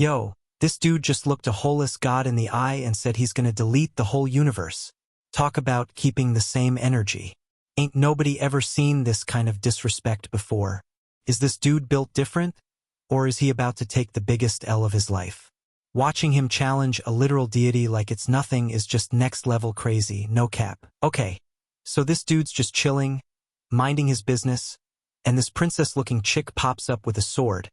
Yo, this dude just looked a holeless god in the eye and said he's gonna delete the whole universe. Talk about keeping the same energy. Ain't nobody ever seen this kind of disrespect before. Is this dude built different? Or is he about to take the biggest L of his life? Watching him challenge a literal deity like it's nothing is just next level crazy, no cap. Okay, so this dude's just chilling, minding his business, and this princess-looking chick pops up with a sword,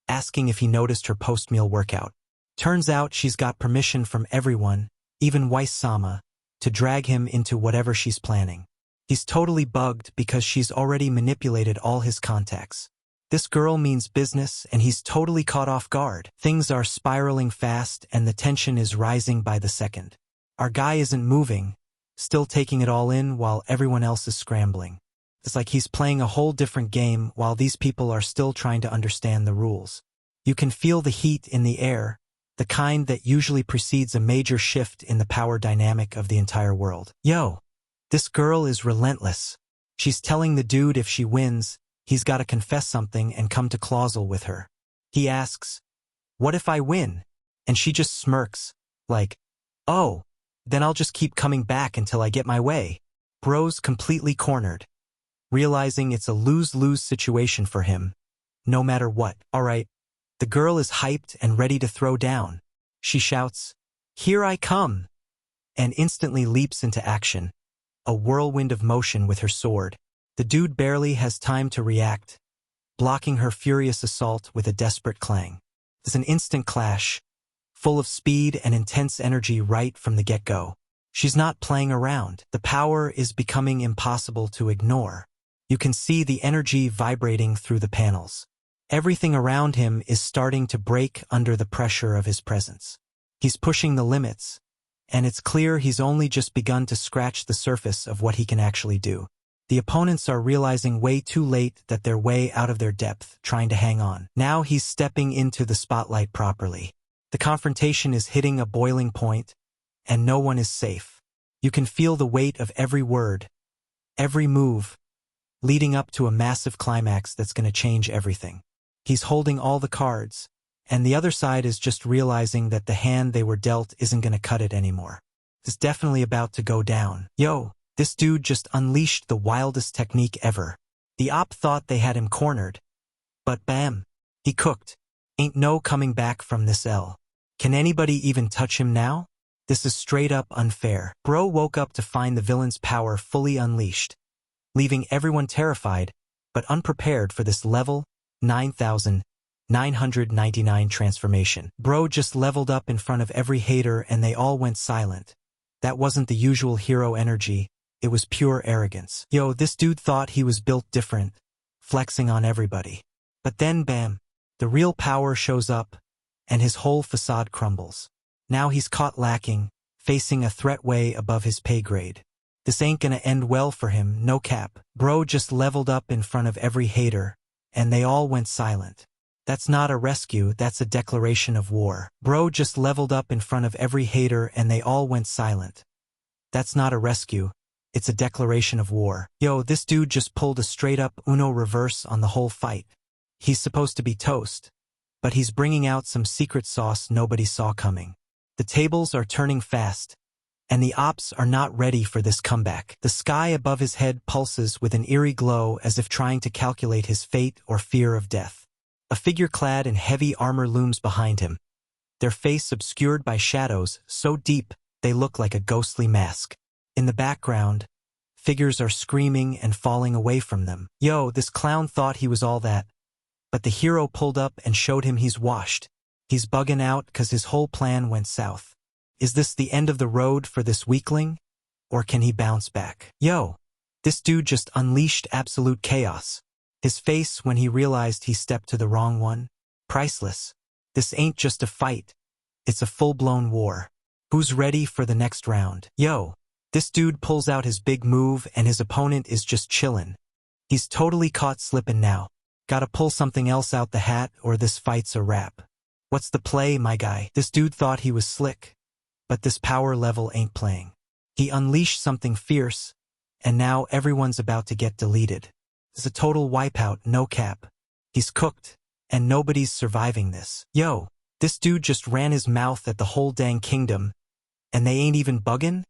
asking if he noticed her post-meal workout. Turns out she's got permission from everyone, even Weiss-sama, to drag him into whatever she's planning. He's totally bugged because she's already manipulated all his contacts. This girl means business and he's totally caught off guard. Things are spiraling fast and the tension is rising by the second. Our guy isn't moving, still taking it all in while everyone else is scrambling. It's like he's playing a whole different game while these people are still trying to understand the rules. You can feel the heat in the air, the kind that usually precedes a major shift in the power dynamic of the entire world. Yo, this girl is relentless. She's telling the dude if she wins, he's got to confess something and come to clausal with her. He asks, "What if I win?" And she just smirks, like, "Oh, then I'll just keep coming back until I get my way." Bro's completely cornered, realizing it's a lose-lose situation for him, no matter what. Alright, the girl is hyped and ready to throw down. She shouts, "Here I come!" and instantly leaps into action, a whirlwind of motion with her sword. The dude barely has time to react, blocking her furious assault with a desperate clang. It's an instant clash, full of speed and intense energy right from the get-go. She's not playing around. The power is becoming impossible to ignore. You can see the energy vibrating through the panels. Everything around him is starting to break under the pressure of his presence. He's pushing the limits, and it's clear he's only just begun to scratch the surface of what he can actually do. The opponents are realizing way too late that they're way out of their depth, trying to hang on. Now he's stepping into the spotlight properly. The confrontation is hitting a boiling point, and no one is safe. You can feel the weight of every word, every move, leading up to a massive climax that's going to change everything. He's holding all the cards, and the other side is just realizing that the hand they were dealt isn't going to cut it anymore. It's definitely about to go down. Yo, this dude just unleashed the wildest technique ever. The op thought they had him cornered, but bam, he cooked. Ain't no coming back from this L. Can anybody even touch him now? This is straight up unfair. Bro woke up to find the villain's power fully unleashed, leaving everyone terrified, but unprepared for this level 9,999 transformation. Bro just leveled up in front of every hater and they all went silent. That wasn't the usual hero energy, it was pure arrogance. Yo, this dude thought he was built different, flexing on everybody. But then bam, the real power shows up, and his whole facade crumbles. Now he's caught lacking, facing a threat way above his pay grade. This ain't gonna end well for him, no cap. Bro just leveled up in front of every hater, and they all went silent. That's not a rescue, that's a declaration of war. Bro just leveled up in front of every hater and they all went silent. That's not a rescue, it's a declaration of war. Yo, this dude just pulled a straight-up Uno reverse on the whole fight. He's supposed to be toast, but he's bringing out some secret sauce nobody saw coming. The tables are turning fast, and the ops are not ready for this comeback. The sky above his head pulses with an eerie glow as if trying to calculate his fate or fear of death. A figure clad in heavy armor looms behind him, their face obscured by shadows so deep they look like a ghostly mask. In the background, figures are screaming and falling away from them. Yo, this clown thought he was all that, but the hero pulled up and showed him he's washed. He's bugging out because his whole plan went south. Is this the end of the road for this weakling? Or can he bounce back? Yo, this dude just unleashed absolute chaos. His face when he realized he stepped to the wrong one? Priceless. This ain't just a fight. It's a full-blown war. Who's ready for the next round? Yo, this dude pulls out his big move and his opponent is just chillin'. He's totally caught slippin' now. Gotta pull something else out the hat or this fight's a wrap. What's the play, my guy? This dude thought he was slick, but this power level ain't playing. He unleashed something fierce, and now everyone's about to get deleted. It's a total wipeout, no cap. He's cooked, and nobody's surviving this. Yo, This dude just ran his mouth at the whole dang kingdom, and they ain't even buggin'?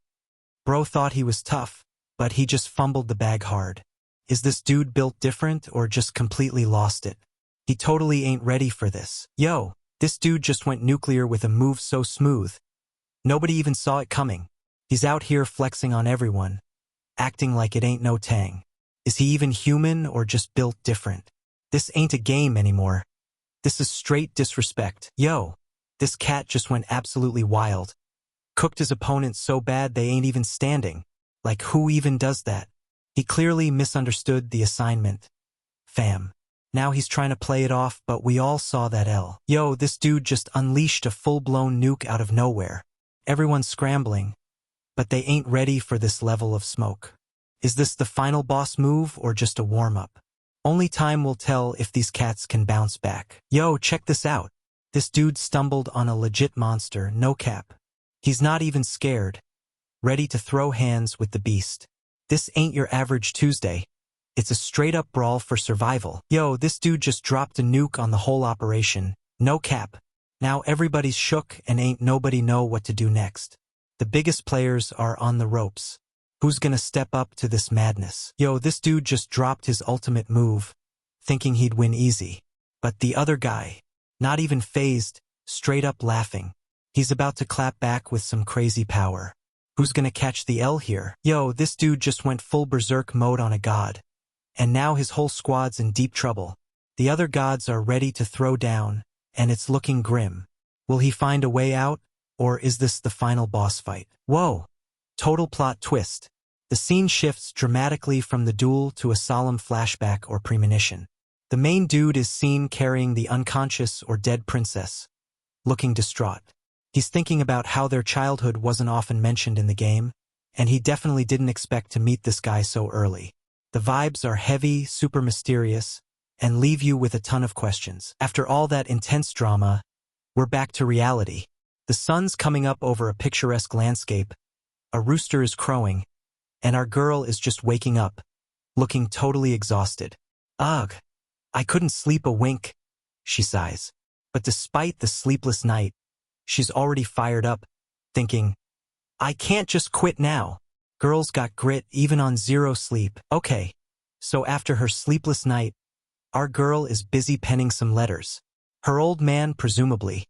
Bro thought he was tough, but he just fumbled the bag hard. Is this dude built different or just completely lost it? He totally ain't ready for this. Yo, this dude just went nuclear with a move so smooth. Nobody even saw it coming. He's out here flexing on everyone, acting like it ain't no tang. Is he even human or just built different? This ain't a game anymore. This is straight disrespect. Yo, this cat just went absolutely wild. Cooked his opponent so bad they ain't even standing. Like, who even does that? He clearly misunderstood the assignment. Fam. Now he's trying to play it off, but we all saw that L. Yo, this dude just unleashed a full-blown nuke out of nowhere. Everyone's scrambling, but they ain't ready for this level of smoke. Is this the final boss move or just a warm-up? Only time will tell if these cats can bounce back. Yo, check this out. This dude stumbled on a legit monster, no cap. He's not even scared, ready to throw hands with the beast. This ain't your average Tuesday. It's a straight-up brawl for survival. Yo, this dude just dropped a nuke on the whole operation, no cap. Now everybody's shook and ain't nobody know what to do next. The biggest players are on the ropes. Who's gonna step up to this madness? Yo, this dude just dropped his ultimate move, thinking he'd win easy. But the other guy, not even fazed, straight up laughing. He's about to clap back with some crazy power. Who's gonna catch the L here? Yo, this dude just went full berserk mode on a god. And now his whole squad's in deep trouble. The other gods are ready to throw down, and it's looking grim. Will he find a way out, or is this the final boss fight? Whoa! Total plot twist. The scene shifts dramatically from the duel to a solemn flashback or premonition. The main dude is seen carrying the unconscious or dead princess, looking distraught. He's thinking about how their childhood wasn't often mentioned in the game, and he definitely didn't expect to meet this guy so early. The vibes are heavy, super mysterious, and leave you with a ton of questions. After all that intense drama, we're back to reality. The sun's coming up over a picturesque landscape, a rooster is crowing, and our girl is just waking up, looking totally exhausted. Ugh, I couldn't sleep a wink, she sighs. But despite the sleepless night, she's already fired up, thinking, I can't just quit now. Girl's got grit even on zero sleep. Okay, so after her sleepless night, our girl is busy penning some letters. Her old man, presumably,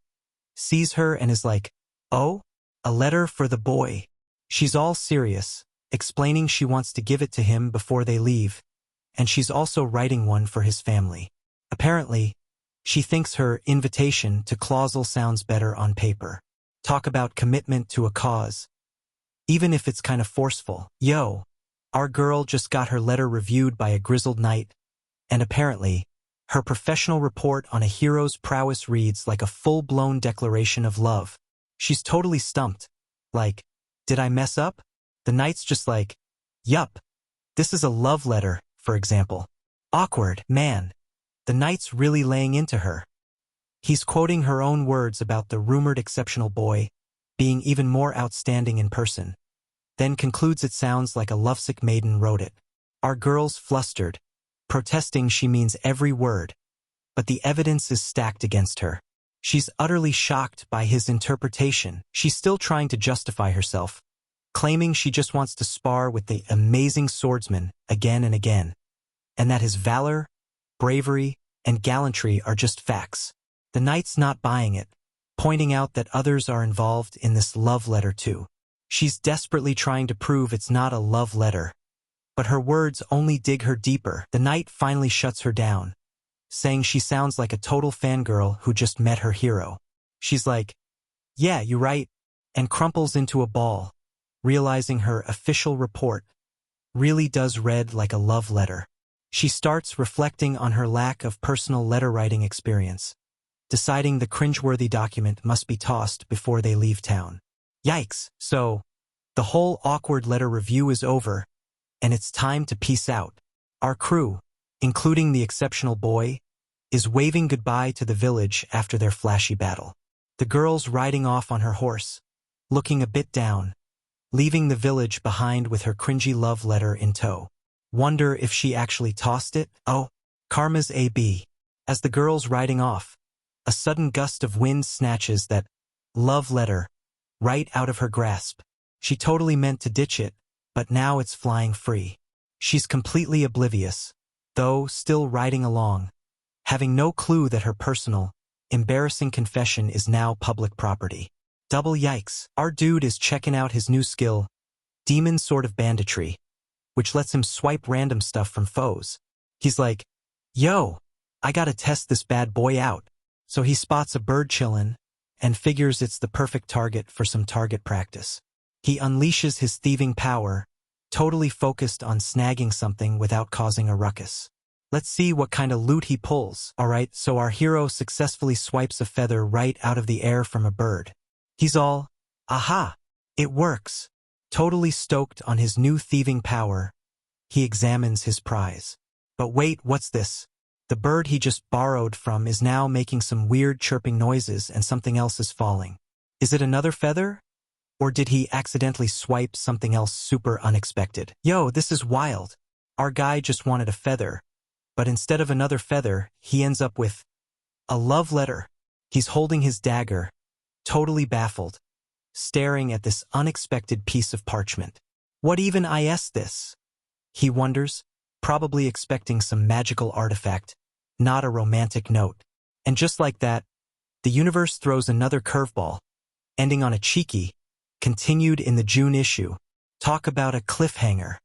sees her and is like, oh, a letter for the boy. She's all serious, explaining she wants to give it to him before they leave, and she's also writing one for his family. Apparently, she thinks her invitation to clausal sounds better on paper. Talk about commitment to a cause. Even if it's kind of forceful. Yo, our girl just got her letter reviewed by a grizzled knight, and apparently, her professional report on a hero's prowess reads like a full-blown declaration of love. She's totally stumped. Like, did I mess up? The knight's just like, yup, this is a love letter, for example. Awkward, man. The knight's really laying into her. He's quoting her own words about the rumored exceptional boy being even more outstanding in person, then concludes it sounds like a lovesick maiden wrote it. Our girl's flustered, protesting she means every word, but the evidence is stacked against her. She's utterly shocked by his interpretation. She's still trying to justify herself, claiming she just wants to spar with the amazing swordsman again and again, and that his valor, bravery, and gallantry are just facts. The knight's not buying it, pointing out that others are involved in this love letter too. She's desperately trying to prove it's not a love letter, but her words only dig her deeper. The knight finally shuts her down, saying she sounds like a total fangirl who just met her hero. She's like, yeah, you're right, and crumples into a ball, realizing her official report really does read like a love letter. She starts reflecting on her lack of personal letter-writing experience, deciding the cringeworthy document must be tossed before they leave town. Yikes! So, the whole awkward letter review is over, and it's time to peace out. Our crew, including the exceptional boy, is waving goodbye to the village after their flashy battle. The girl's riding off on her horse, looking a bit down, leaving the village behind with her cringy love letter in tow. Wonder if she actually tossed it? Oh, karma's AB. As the girl's riding off, A sudden gust of wind snatches that love letter right out of her grasp. She totally meant to ditch it, but now it's flying free. She's completely oblivious, though still riding along, having no clue that her personal, embarrassing confession is now public property. Double yikes. Our dude is checking out his new skill, demon sort of banditry, which lets him swipe random stuff from foes. He's like, yo, I gotta test this bad boy out. So he spots a bird chillin' and figures it's the perfect target for some target practice. He unleashes his thieving power, totally focused on snagging something without causing a ruckus. Let's see what kind of loot he pulls. Alright, so our hero successfully swipes a feather right out of the air from a bird. He's all, aha, it works. Totally stoked on his new thieving power, he examines his prize. But wait, what's this? The bird he just borrowed from is now making some weird chirping noises and something else is falling. Is it another feather? Or did he accidentally swipe something else super unexpected? Yo, this is wild. Our guy just wanted a feather, but instead of another feather, he ends up with a love letter. He's holding his dagger, totally baffled, staring at this unexpected piece of parchment. What even is this? He wonders, probably expecting some magical artifact, not a romantic note. And just like that, the universe throws another curveball, ending on a cheeky, continued in the June issue. Talk about a cliffhanger.